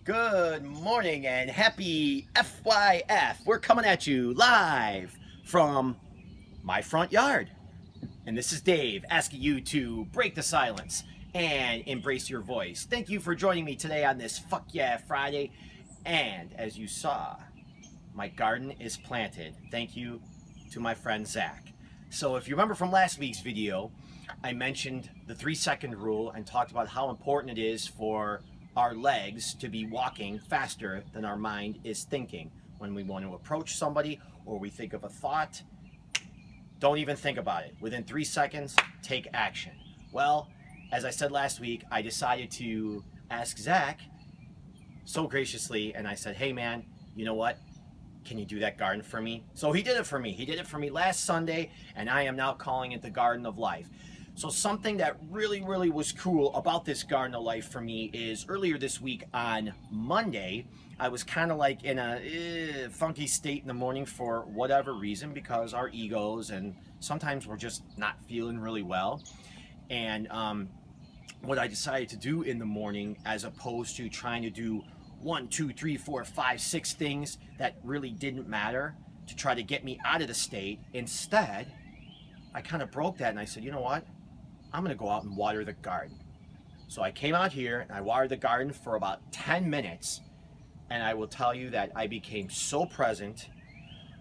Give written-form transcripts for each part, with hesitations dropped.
Good morning and happy FYF. We're coming at you live from my front yard. And this is Dave asking you to break the silence and embrace your voice. Thank you for joining me today on this Fuck Yeah Friday. And as you saw, my garden is planted. Thank you to my friend Zach. So if you remember from last week's video, I mentioned the 3-second rule and talked about how important it is for our legs to be walking faster than our mind is thinking. When we want to approach somebody or we think of a thought, don't even think about it. Within 3 seconds, take action. Well, as I said last week, I decided to ask Zach so graciously, and I said, hey man, you know what? Can you do that garden for me? So he did it for me. He did it for me last Sunday, and I am now calling it the Garden of Life. So something that really was cool about this Garden of Life for me is earlier this week on Monday, I was kind of like in a funky state in the morning for whatever reason, because our egos and sometimes we're just not feeling really well. And what I decided to do in the morning, as opposed to trying to do 1, 2, 3, 4, 5, 6 things that really didn't matter to try to get me out of the state, instead, I kind of broke that and I said, you know what? I'm gonna go out and water the garden. So I came out here and I watered the garden for about 10 minutes, and I will tell you that I became so present,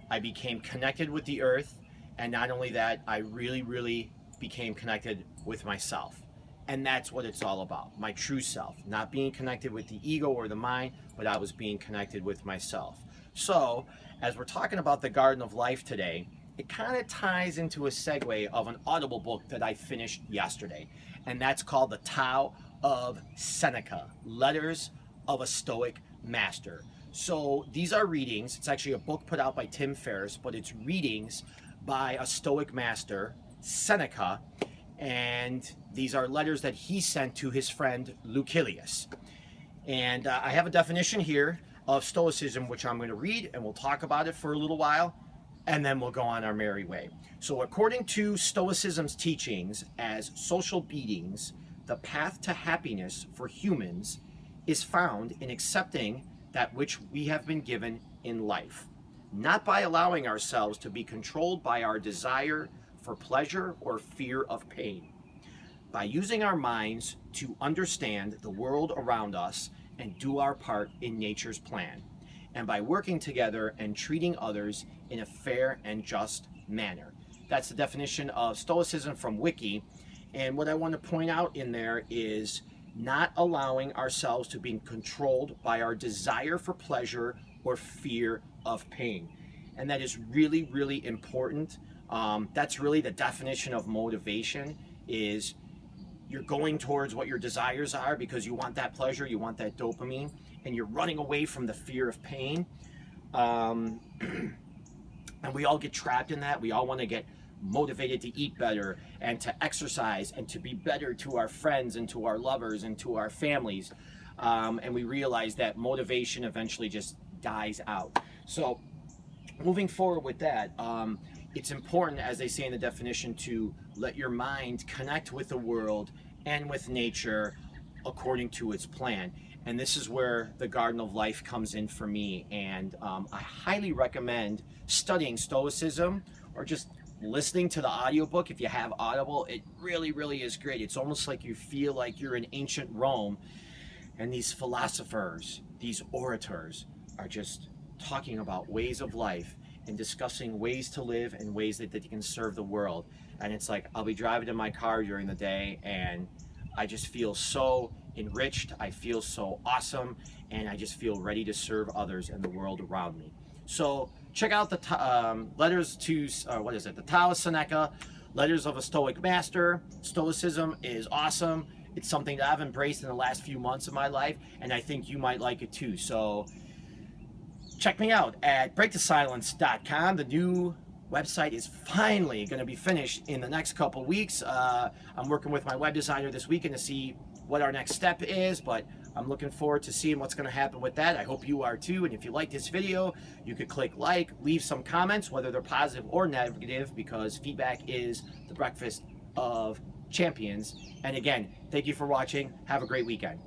I became connected with the earth, and not only that, I really became connected with myself. And that's what it's all about, my true self. Not being connected with the ego or the mind, but I was being connected with myself. So, as we're talking about the Garden of Life today, it kind of ties into a segue of an Audible book that I finished yesterday. And that's called the Tao of Seneca, Letters of a Stoic Master. So these are readings. It's actually a book put out by Tim Ferriss, but it's readings by a Stoic master, Seneca. And these are letters that he sent to his friend Lucilius. And I have a definition here of Stoicism, which I'm going to read, and we'll talk about it for a little while, and then we'll go on our merry way. So according to Stoicism's teachings, as social beings, the path to happiness for humans is found in accepting that which we have been given in life, not by allowing ourselves to be controlled by our desire for pleasure or fear of pain, by using our minds to understand the world around us and do our part in nature's plan, and by working together and treating others in a fair and just manner. That's the definition of Stoicism from Wiki. And what I want to point out in there is not allowing ourselves to be controlled by our desire for pleasure or fear of pain. And that is really important. That's really the definition of motivation, is you're going towards what your desires are because you want that pleasure, you want that dopamine, and you're running away from the fear of pain. And we all get trapped in that. We all want to get motivated to eat better and to exercise and to be better to our friends and to our lovers and to our families. And we realize that motivation eventually just dies out. So moving forward with that, it's important, as they say in the definition, to let your mind connect with the world and with nature according to its plan. And this is where the Garden of Life comes in for me. And I highly recommend studying Stoicism or just listening to the audiobook. If you have Audible, it really is great. It's almost like you feel like you're in ancient Rome, and these philosophers, these orators, are just talking about ways of life and discussing ways to live and ways that they can serve the world. And it's like, I'll be driving in my car during the day and I just feel so enriched, I feel so awesome, and I just feel ready to serve others and the world around me. So check out the letters to, the Tao of Seneca, Letters of a Stoic Master. Stoicism is awesome. It's something that I've embraced in the last few months of my life, and I think you might like it too. So check me out at breakthesilence.com. The new website is finally going to be finished in the next couple weeks. I'm working with my web designer this weekend to see what our next step is, but I'm looking forward to seeing what's going to happen with that. I hope you are too. And if you like this video, you could click like, leave some comments, whether they're positive or negative, because feedback is the breakfast of champions. And again, thank you for watching. Have a great weekend.